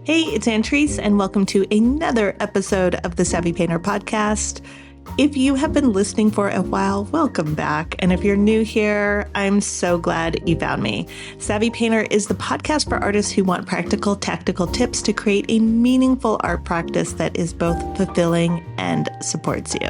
Hey, it's Antrice, and welcome to another episode of the Savvy Painter podcast. If you have been listening for a while, welcome back. And if you're new here, I'm so glad you found me. Savvy Painter is the podcast for artists who want practical, tactical tips to create a meaningful art practice that is both fulfilling and supports you.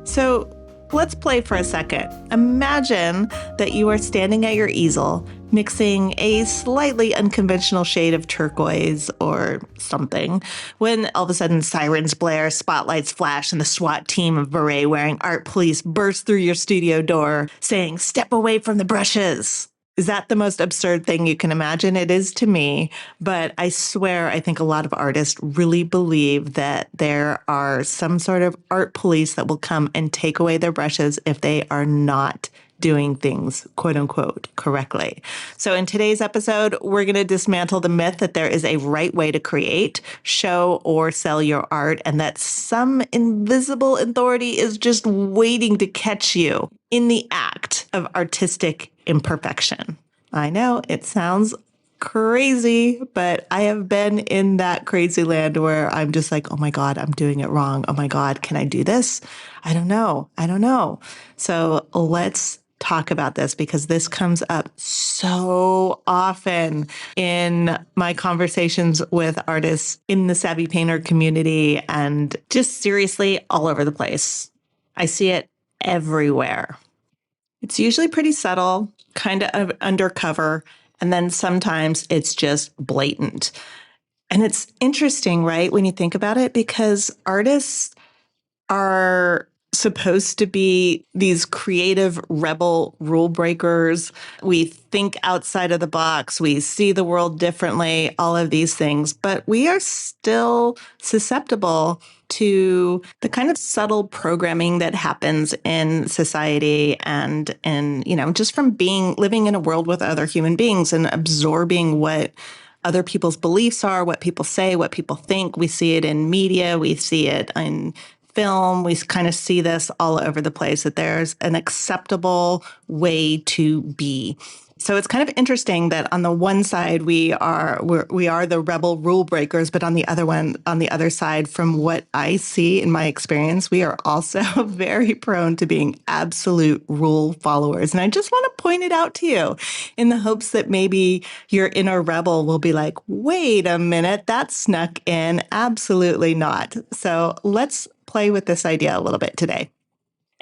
So let's play for a second. Imagine that you are standing at your easel, mixing a slightly unconventional shade of turquoise or something, when all of a sudden sirens blare, spotlights flash, and the SWAT team of beret-wearing art police burst through your studio door saying, "Step away from the brushes." Is that the most absurd thing you can imagine? It is to me, but I swear I think a lot of artists really believe that there are some sort of art police that will come and take away their brushes if they are not doing things, quote unquote, correctly. So in today's episode, we're going to dismantle the myth that there is a right way to create, show, or sell your art, and that some invisible authority is just waiting to catch you in the act of artistic imperfection. I know it sounds crazy, but I have been in that crazy land where I'm just like, oh my God, I'm doing it wrong. Oh my God, can I do this? I don't know. So let's talk about this because this comes up so often in my conversations with artists in the Savvy Painter community and just seriously all over the place. I see it everywhere. It's usually pretty subtle, kind of undercover, and then sometimes it's just blatant. And it's interesting, right, when you think about it, because artists are supposed to be these creative rebel rule breakers. We think outside of the box. We see the world differently, all of these things. But we are still susceptible to the kind of subtle programming that happens in society and just from living in a world with other human beings and absorbing what other people's beliefs are, what people say, what people think. We see it in media. We see it in film. We kind of see this all over the place, that there's an acceptable way to be. So it's kind of interesting that on the one side we are the rebel rule breakers, but on the other side, from what I see in my experience, we are also very prone to being absolute rule followers. And I just want to point it out to you in the hopes that maybe your inner rebel will be like, wait a minute, that snuck in. Absolutely not. So let's play with this idea a little bit today.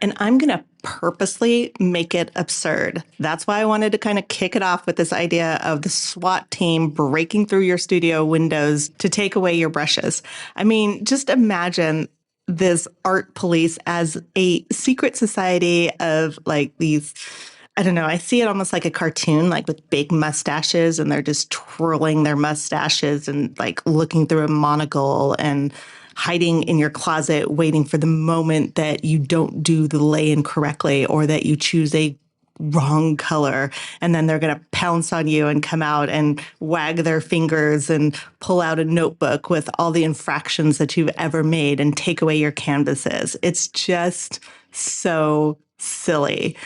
And I'm going to purposely make it absurd. That's why I wanted to kind of kick it off with this idea of the SWAT team breaking through your studio windows to take away your brushes. I mean, just imagine this art police as a secret society of like these, I don't know, I see it almost like a cartoon, like with big mustaches, and they're just twirling their mustaches and like looking through a monocle and hiding in your closet, waiting for the moment that you don't do the lay-in correctly or that you choose a wrong color. And then they're going to pounce on you and come out and wag their fingers and pull out a notebook with all the infractions that you've ever made and take away your canvases. It's just so silly.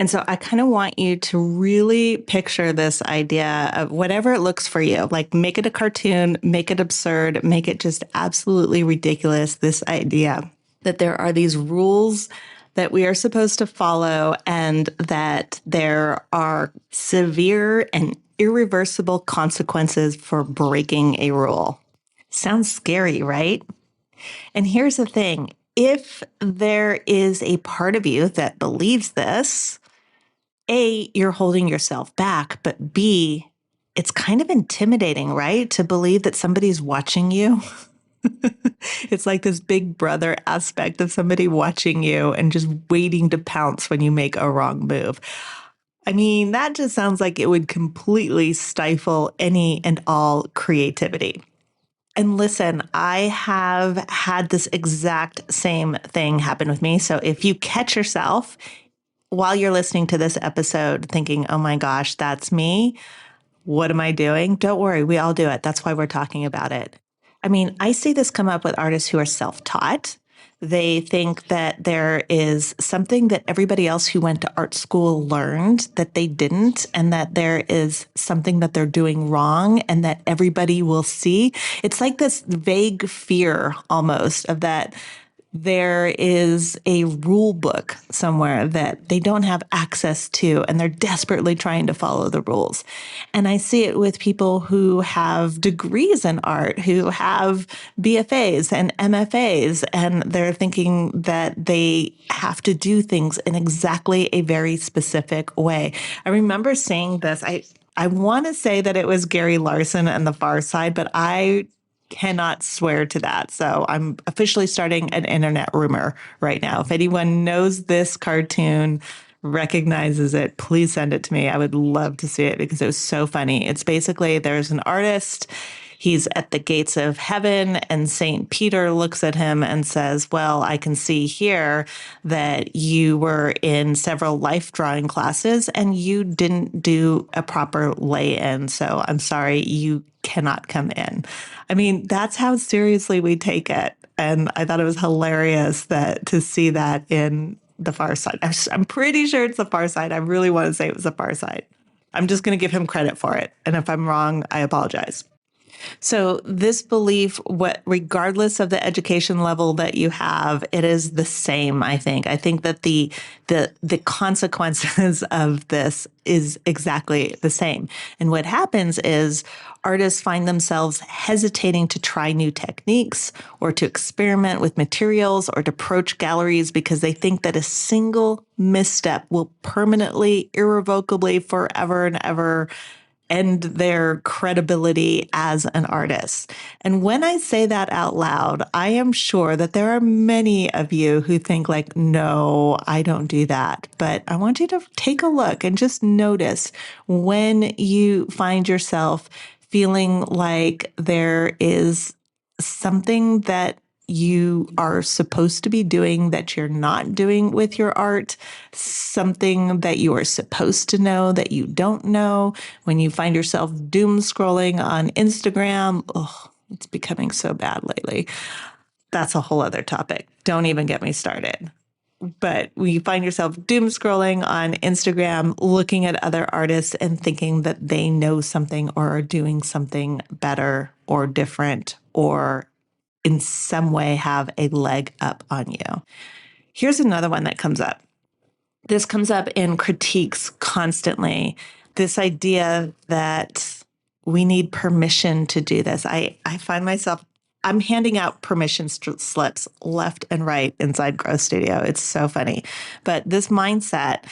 And so I kind of want you to really picture this idea of whatever it looks for you, like make it a cartoon, make it absurd, make it just absolutely ridiculous. This idea that there are these rules that we are supposed to follow and that there are severe and irreversible consequences for breaking a rule. Sounds scary, right? And here's the thing. If there is a part of you that believes this, A, you're holding yourself back, but B, it's kind of intimidating, right? To believe that somebody's watching you. It's like this big brother aspect of somebody watching you and just waiting to pounce when you make a wrong move. I mean, that just sounds like it would completely stifle any and all creativity. And listen, I have had this exact same thing happen with me. So if you catch yourself while you're listening to this episode thinking, oh my gosh, that's me, what am I doing? Don't worry, we all do it. That's why we're talking about it. I mean, I see this come up with artists who are self-taught. They think that there is something that everybody else who went to art school learned that they didn't, and that there is something that they're doing wrong and that everybody will see. It's like this vague fear almost of that there is a rule book somewhere that they don't have access to, and they're desperately trying to follow the rules. And I see it with people who have degrees in art, who have BFAs and MFAs, and they're thinking that they have to do things in exactly a very specific way. I remember saying this. I want to say that it was Gary Larson and The Far Side, but I cannot swear to that. So I'm officially starting an internet rumor right now. If anyone knows this cartoon, recognizes it, please send it to me. I would love to see it because it was so funny. It's basically there's an artist. He's at the gates of heaven, and St. Peter looks at him and says, well, I can see here that you were in several life drawing classes and you didn't do a proper lay-in. So I'm sorry, you cannot come in. I mean, that's how seriously we take it. And I thought it was hilarious that to see that in The Far Side. I'm pretty sure it's The Far Side. I really want to say it was The Far Side. I'm just going to give him credit for it. And if I'm wrong, I apologize. So this belief, regardless of the education level that you have, it is the same, I think. I think that the consequences of this is exactly the same. And what happens is artists find themselves hesitating to try new techniques or to experiment with materials or to approach galleries because they think that a single misstep will permanently, irrevocably, forever and ever end their credibility as an artist. And when I say that out loud, I am sure that there are many of you who think like, no, I don't do that. But I want you to take a look and just notice when you find yourself feeling like there is something that you are supposed to be doing that you're not doing with your art, something that you are supposed to know that you don't know. When you find yourself doom scrolling on Instagram, oh, it's becoming so bad lately. That's a whole other topic. Don't even get me started. But you find yourself doom scrolling on Instagram, looking at other artists and thinking that they know something or are doing something better or different or in some way have a leg up on you. Here's another one that comes up. This comes up in critiques constantly. This idea that we need permission to do this. I find myself, I'm handing out permission slips left and right inside Grow Studio. It's so funny. But this mindset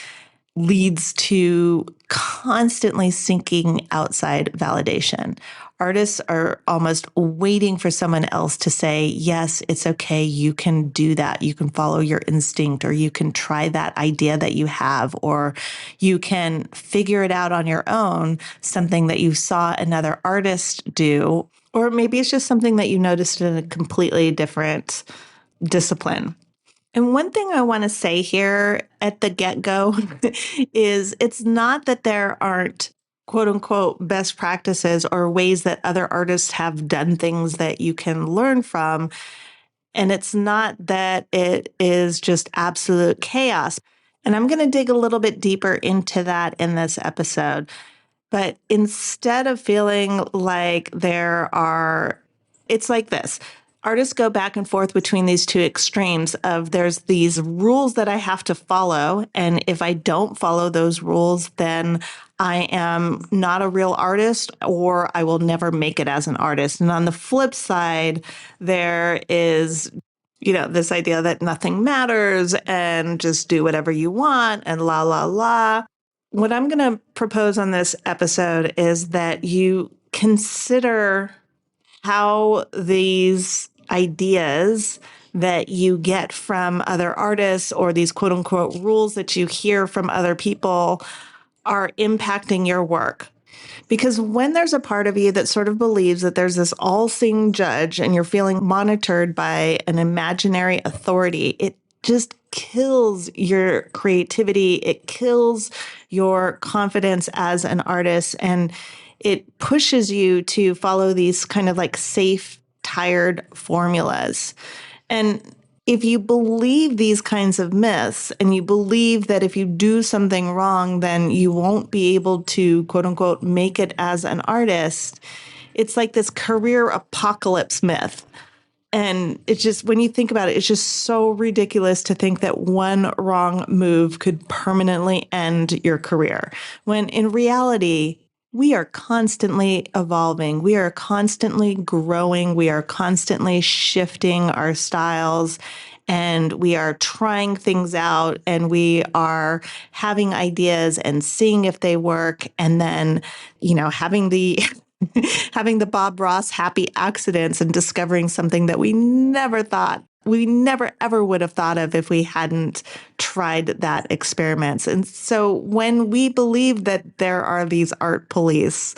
leads to constantly seeking outside validation. Artists are almost waiting for someone else to say, yes, it's okay. You can do that. You can follow your instinct, or you can try that idea that you have, or you can figure it out on your own, something that you saw another artist do, or maybe it's just something that you noticed in a completely different discipline. And one thing I want to say here at the get-go is it's not that there aren't quote unquote best practices or ways that other artists have done things that you can learn from. And it's not that it is just absolute chaos. And I'm going to dig a little bit deeper into that in this episode. But instead of feeling like it's like this. Artists go back and forth between these two extremes of there's these rules that I have to follow. And if I don't follow those rules, then I am not a real artist, or I will never make it as an artist. And on the flip side, there is, this idea that nothing matters and just do whatever you want and la, la, la. What I'm going to propose on this episode is that you consider how these ideas that you get from other artists or these quote unquote rules that you hear from other people are impacting your work. Because when there's a part of you that sort of believes that there's this all-seeing judge and you're feeling monitored by an imaginary authority, it just kills your creativity. It kills your confidence as an artist. And it pushes you to follow these kind of like safe, tired formulas. And if you believe these kinds of myths and you believe that if you do something wrong, then you won't be able to, quote unquote, make it as an artist, it's like this career apocalypse myth. And it's just, when you think about it, it's just so ridiculous to think that one wrong move could permanently end your career. When in reality, we are constantly evolving. We are constantly growing. We are constantly shifting our styles, and we are trying things out, and we are having ideas and seeing if they work. And then, having the having the Bob Ross happy accidents and discovering something that we never thought, we never ever would have thought of if we hadn't tried that experiments. And so when we believe that there are these art police,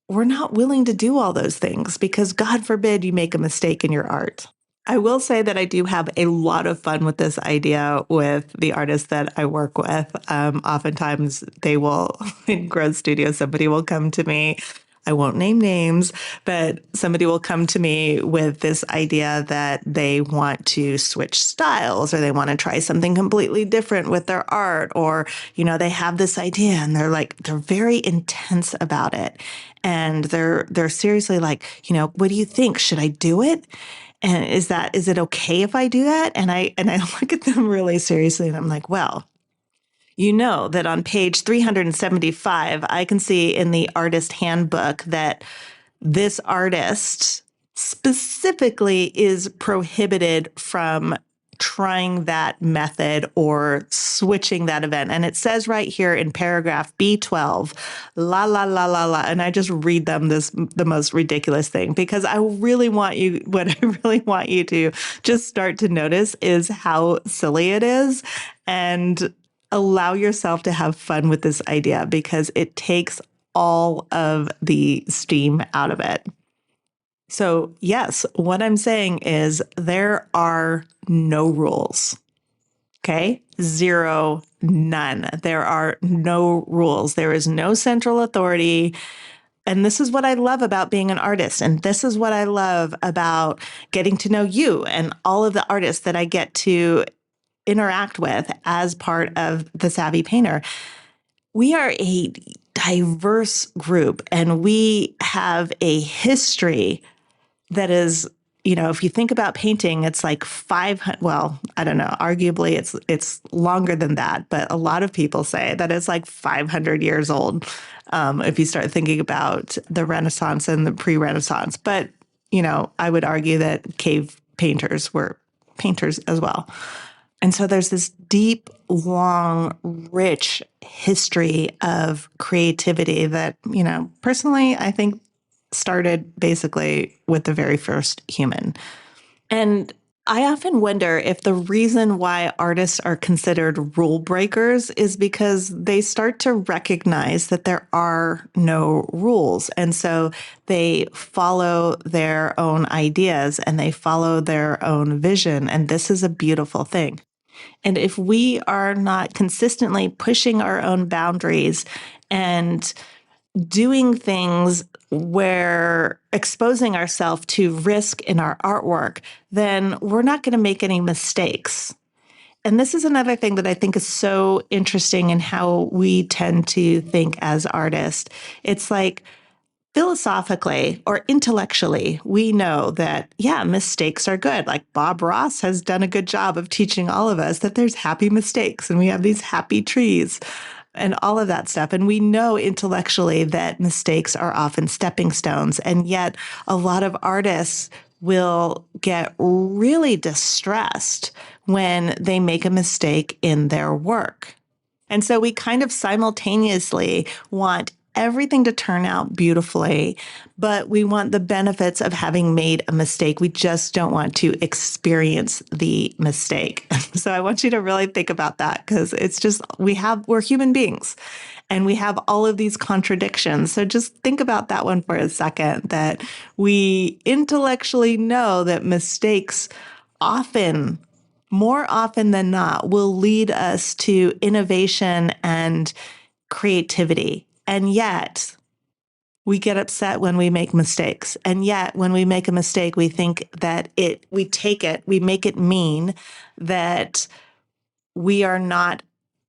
we're not willing to do all those things because God forbid you make a mistake in your art. I will say that I do have a lot of fun with this idea with the artists that I work with. Oftentimes they will, in growth studios, somebody will come to me. I won't name names, but somebody will come to me with this idea that they want to switch styles or they want to try something completely different with their art, or, they have this idea and they're very intense about it. And they're seriously like, what do you think? Should I do it? And is it okay if I do that? And I look at them really seriously and I'm like, well, that on page 375, I can see in the artist handbook that this artist specifically is prohibited from trying that method or switching that event. And it says right here in paragraph B12, la, la, la, la, la. And I just read them the most ridiculous thing, because what I really want you to just start to notice is how silly it is, and allow yourself to have fun with this idea, because it takes all of the steam out of it. So yes, what I'm saying is there are no rules. Okay? 0, none. There are no rules. There is no central authority. And this is what I love about being an artist. And this is what I love about getting to know you and all of the artists that I get to interact with as part of the Savvy Painter. We are a diverse group, and we have a history that is, if you think about painting, it's like 500, well, I don't know, arguably it's longer than that, but a lot of people say that it's like 500 years old, if you start thinking about the Renaissance and the pre-Renaissance. But, I would argue that cave painters were painters as well. And so there's this deep, long, rich history of creativity that, personally, I think started basically with the very first human. And I often wonder if the reason why artists are considered rule breakers is because they start to recognize that there are no rules. And so they follow their own ideas and they follow their own vision. And this is a beautiful thing. And if we are not consistently pushing our own boundaries and doing things where exposing ourselves to risk in our artwork, then we're not going to make any mistakes. And this is another thing that I think is so interesting in how we tend to think as artists. It's like, philosophically or intellectually, we know that, mistakes are good. Like Bob Ross has done a good job of teaching all of us that there's happy mistakes and we have these happy trees and all of that stuff. And we know intellectually that mistakes are often stepping stones. And yet a lot of artists will get really distressed when they make a mistake in their work. And so we kind of simultaneously want everything to turn out beautifully, but we want the benefits of having made a mistake. We just don't want to experience the mistake. So I want you to really think about that, because it's just, we're human beings and we have all of these contradictions. So just think about that one for a second, that we intellectually know that mistakes more often than not, will lead us to innovation and creativity. And yet, We get upset when we make mistakes. And yet when we make a mistake, we think that we make it mean that we are not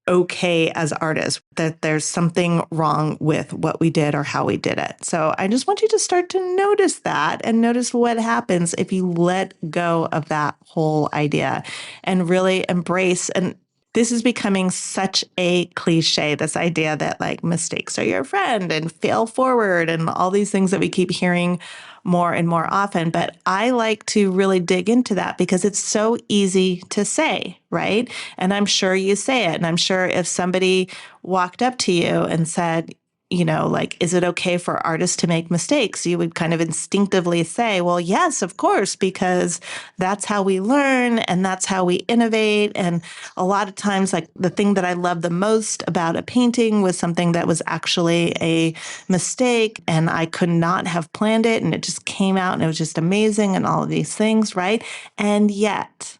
okay as artists, that there's something wrong with what we did or how we did it. So I just want you to start to notice that and notice what happens if you let go of that whole idea and really embrace. And this is becoming such a cliche, this idea that like mistakes are your friend and fail forward and all these things that we keep hearing more and more often. But I like to really dig into that because it's so easy to say, right? And I'm sure you say it. And I'm sure if somebody walked up to you and said, like, is it okay for artists to make mistakes? You would kind of instinctively say, well, yes, of course, because that's how we learn and that's how we innovate. And a lot of times, like the thing that I love the most about a painting was something that was actually a mistake and I could not have planned it. And it just came out and it was just amazing and all of these things, right? And yet,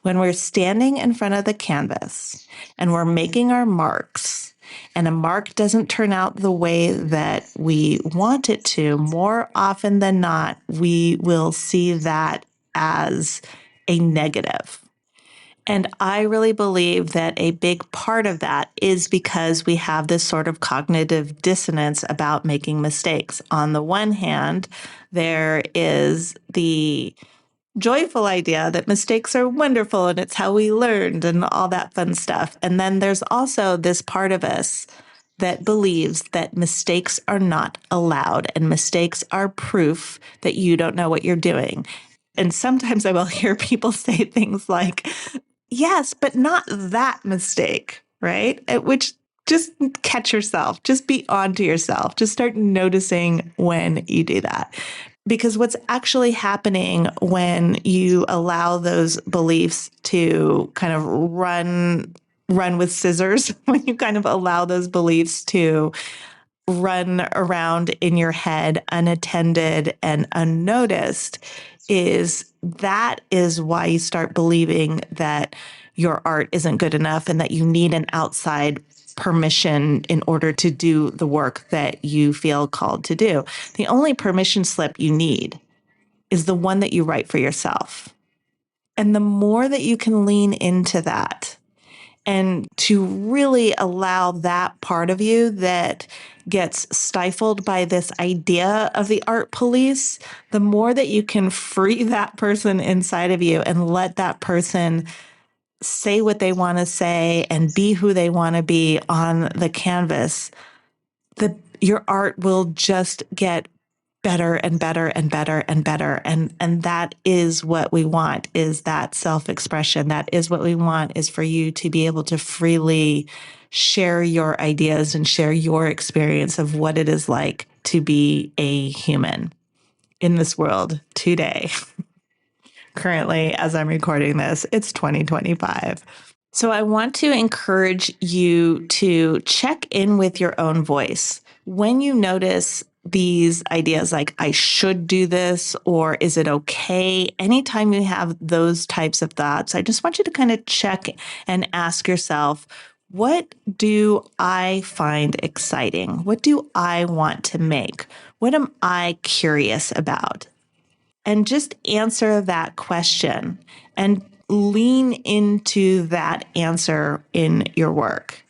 when we're standing in front of the canvas and we're making our marks, and a mark doesn't turn out the way that we want it to, more often than not, we will see that as a negative. And I really believe that a big part of that is because we have this sort of cognitive dissonance about making mistakes. On the one hand, there is the joyful idea that mistakes are wonderful and it's how we learned and all that fun stuff. And then there's also this part of us that believes that mistakes are not allowed and mistakes are proof that you don't know what you're doing. And sometimes I will hear people say things like, yes, but not that mistake, right? At which just catch yourself, just be on to yourself, just start noticing when you do that. Because what's actually happening when you allow those beliefs to kind of run with scissors, when you kind of allow those beliefs to run around in your head unattended and unnoticed, is why you start believing that your art isn't good enough and that you need an outside permission in order to do the work that you feel called to do. The only permission slip you need is the one that you write for yourself. And the more that you can lean into that and to really allow that part of you that gets stifled by this idea of the art police, the more that you can free that person inside of you and let that person say what they want to say and be who they want to be on the canvas, your art will just get better and better and better and better. And that is what we want, is that self-expression. That is what we want, is for you to be able to freely share your ideas and share your experience of what it is like to be a human in this world today. Currently, as I'm recording this, it's 2025. So I want to encourage you to check in with your own voice. When you notice these ideas like, I should do this, or is it okay? Anytime you have those types of thoughts, I just want you to kind of check and ask yourself, what do I find exciting? What do I want to make? What am I curious about? And just answer that question and lean into that answer in your work.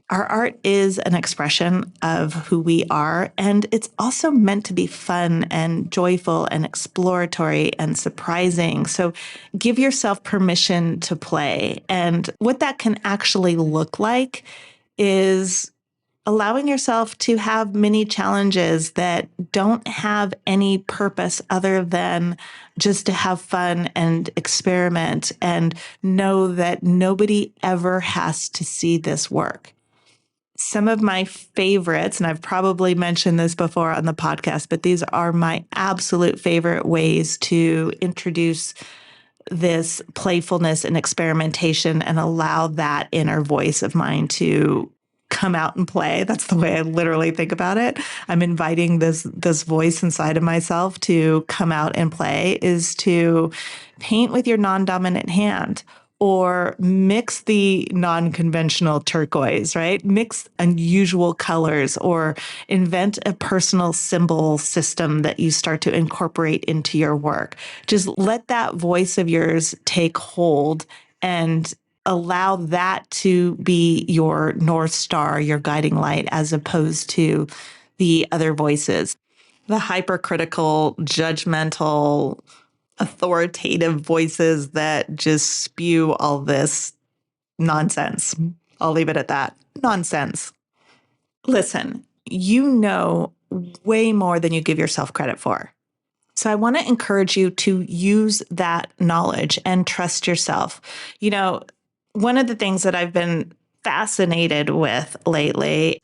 Our art is an expression of who we are, and it's also meant to be fun and joyful and exploratory and surprising. So give yourself permission to play. And what that can actually look like is allowing yourself to have mini challenges that don't have any purpose other than just to have fun and experiment and know that nobody ever has to see this work. Some of my favorites, and I've probably mentioned this before on the podcast, but these are my absolute favorite ways to introduce this playfulness and experimentation and allow that inner voice of mine to come out and play. That's the way I literally think about it. I'm inviting this voice inside of myself to come out and play, is to paint with your non-dominant hand, or mix the non-conventional turquoise, right? Mix unusual colors or invent a personal symbol system that you start to incorporate into your work. Just let that voice of yours take hold and allow that to be your North Star, your guiding light, as opposed to the other voices. The hypercritical, judgmental, authoritative voices that just spew all this nonsense. I'll leave it at that. Nonsense. Listen, you know way more than you give yourself credit for. So I want to encourage you to use that knowledge and trust yourself. You know, one of the things that I've been fascinated with lately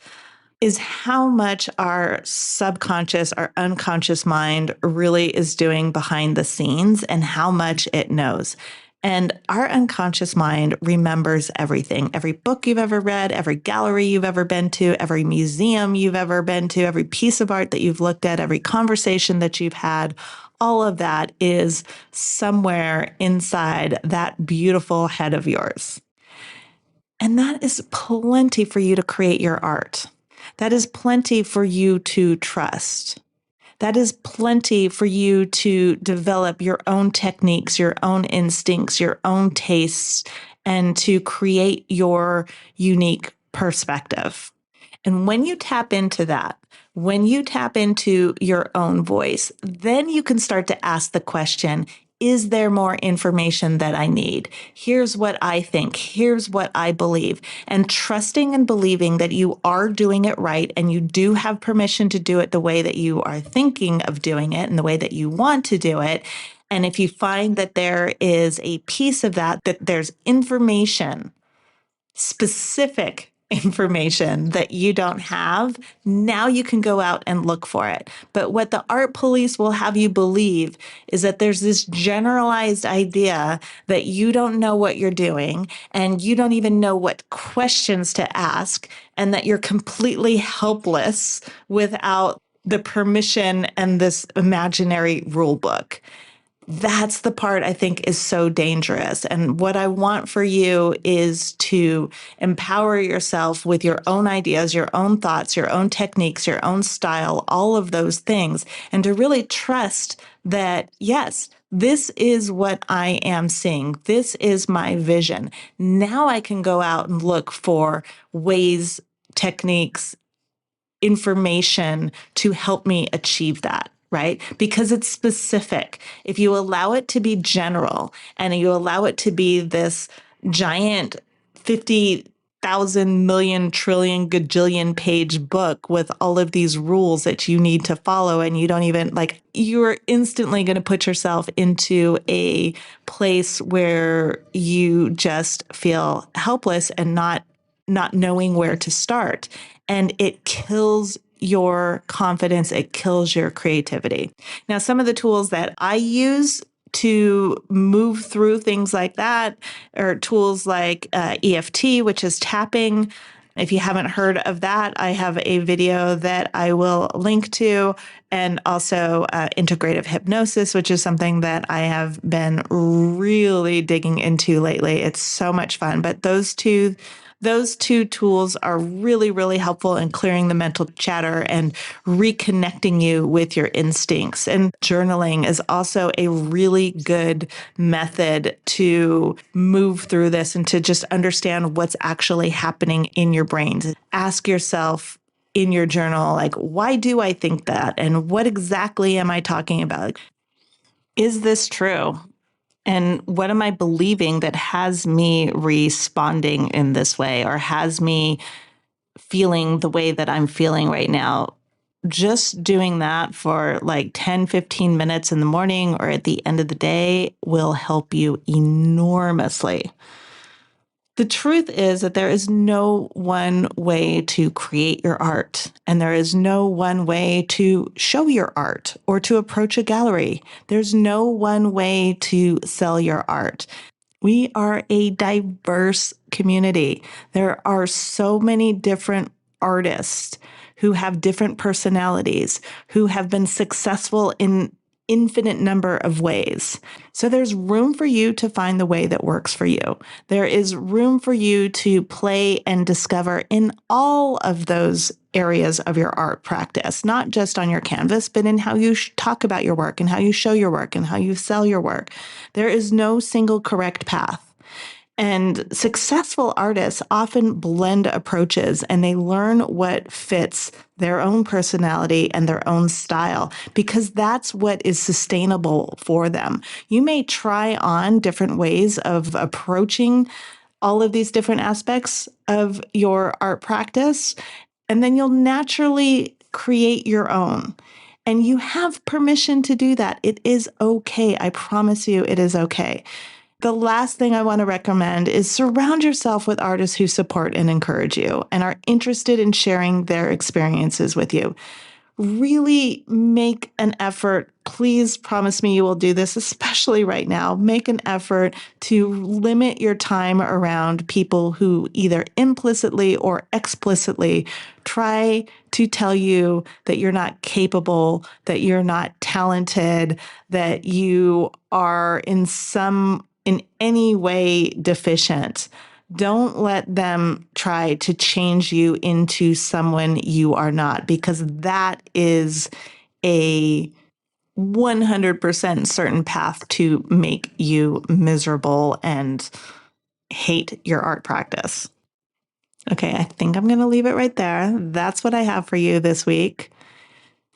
is how much our subconscious, our unconscious mind really is doing behind the scenes and how much it knows. And our unconscious mind remembers everything. Every book you've ever read, every gallery you've ever been to, every museum you've ever been to, every piece of art that you've looked at, every conversation that you've had, all of that is somewhere inside that beautiful head of yours. And that is plenty for you to create your art. That is plenty for you to trust. That is plenty for you to develop your own techniques, your own instincts, your own tastes, and to create your unique perspective. And when you tap into that, when you tap into your own voice, then you can start to ask the question, is there more information that I need? Here's what I think. Here's what I believe. And trusting and believing that you are doing it right and you do have permission to do it the way that you are thinking of doing it and the way that you want to do it. And if you find that there is a piece of that there's information, specific information that you don't have, now you can go out and look for it. But what the art police will have you believe is that there's this generalized idea that you don't know what you're doing and you don't even know what questions to ask, and that you're completely helpless without the permission and this imaginary rule book. That's the part I think is so dangerous. And what I want for you is to empower yourself with your own ideas, your own thoughts, your own techniques, your own style, all of those things, and to really trust that, yes, this is what I am seeing. This is my vision. Now I can go out and look for ways, techniques, information to help me achieve that, right? Because it's specific. If you allow it to be general and you allow it to be this giant 50,000 million trillion gajillion page book with all of these rules that you need to follow, and you don't even you're instantly going to put yourself into a place where you just feel helpless and not knowing where to start. And it kills your confidence. It kills your creativity. Now, some of the tools that I use to move through things like that are tools like EFT, which is tapping. If you haven't heard of that, I have a video that I will link to, and also integrative hypnosis, which is something that I have been really digging into lately. It's so much fun. But those two tools are really, really helpful in clearing the mental chatter and reconnecting you with your instincts. And journaling is also a really good method to move through this and to just understand what's actually happening in your brain. Ask yourself in your journal, why do I think that? And what exactly am I talking about? Is this true? And what am I believing that has me responding in this way, or has me feeling the way that I'm feeling right now? Just doing that for 10, 15 minutes in the morning or at the end of the day will help you enormously. The truth is that there is no one way to create your art, and there is no one way to show your art or to approach a gallery. There's no one way to sell your art. We are a diverse community. There are so many different artists who have different personalities, who have been successful in infinite number of ways. So there's room for you to find the way that works for you. There is room for you to play and discover in all of those areas of your art practice, not just on your canvas, but in how you talk about your work and how you show your work and how you sell your work. There is no single correct path. And successful artists often blend approaches and they learn what fits their own personality and their own style because that's what is sustainable for them. You may try on different ways of approaching all of these different aspects of your art practice, and then you'll naturally create your own. And you have permission to do that. It is okay. I promise you, it is okay. The last thing I want to recommend is surround yourself with artists who support and encourage you and are interested in sharing their experiences with you. Really make an effort. Please promise me you will do this, especially right now. Make an effort to limit your time around people who either implicitly or explicitly try to tell you that you're not capable, that you're not talented, that you are in any way deficient. Don't let them try to change you into someone you are not, because that is a 100% certain path to make you miserable and hate your art practice. Okay, I think I'm going to leave it right there. That's what I have for you this week.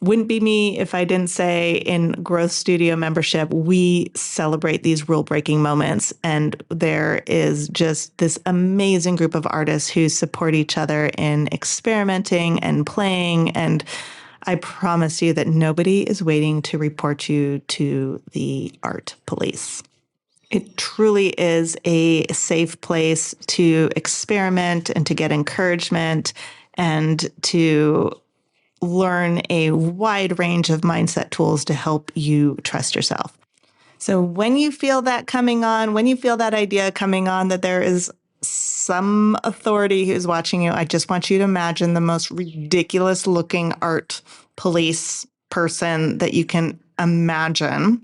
Wouldn't be me if I didn't say in Growth Studio membership, we celebrate these rule-breaking moments. And there is just this amazing group of artists who support each other in experimenting and playing. And I promise you that nobody is waiting to report you to the art police. It truly is a safe place to experiment and to get encouragement and to learn a wide range of mindset tools to help you trust yourself. So when you feel that coming on, when you feel that idea coming on that there is some authority who's watching you, I just want you to imagine the most ridiculous looking art police person that you can imagine.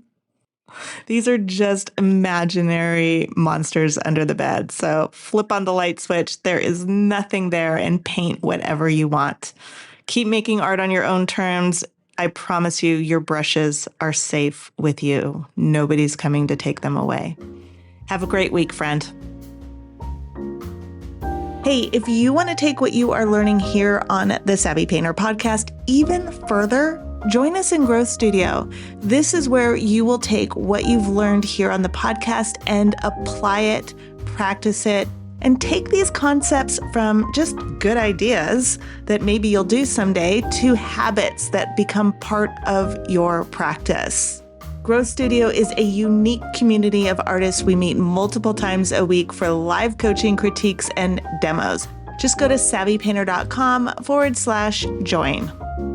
These are just imaginary monsters under the bed. So flip on the light switch. There is nothing there and paint whatever you want. Keep making art on your own terms. I promise you, your brushes are safe with you. Nobody's coming to take them away. Have a great week, friend. Hey, if you want to take what you are learning here on the Savvy Painter podcast even further, join us in Growth Studio. This is where you will take what you've learned here on the podcast and apply it, practice it, and take these concepts from just good ideas that maybe you'll do someday to habits that become part of your practice. Growth Studio is a unique community of artists we meet multiple times a week for live coaching, critiques, and demos. Just go to savvypainter.com/join.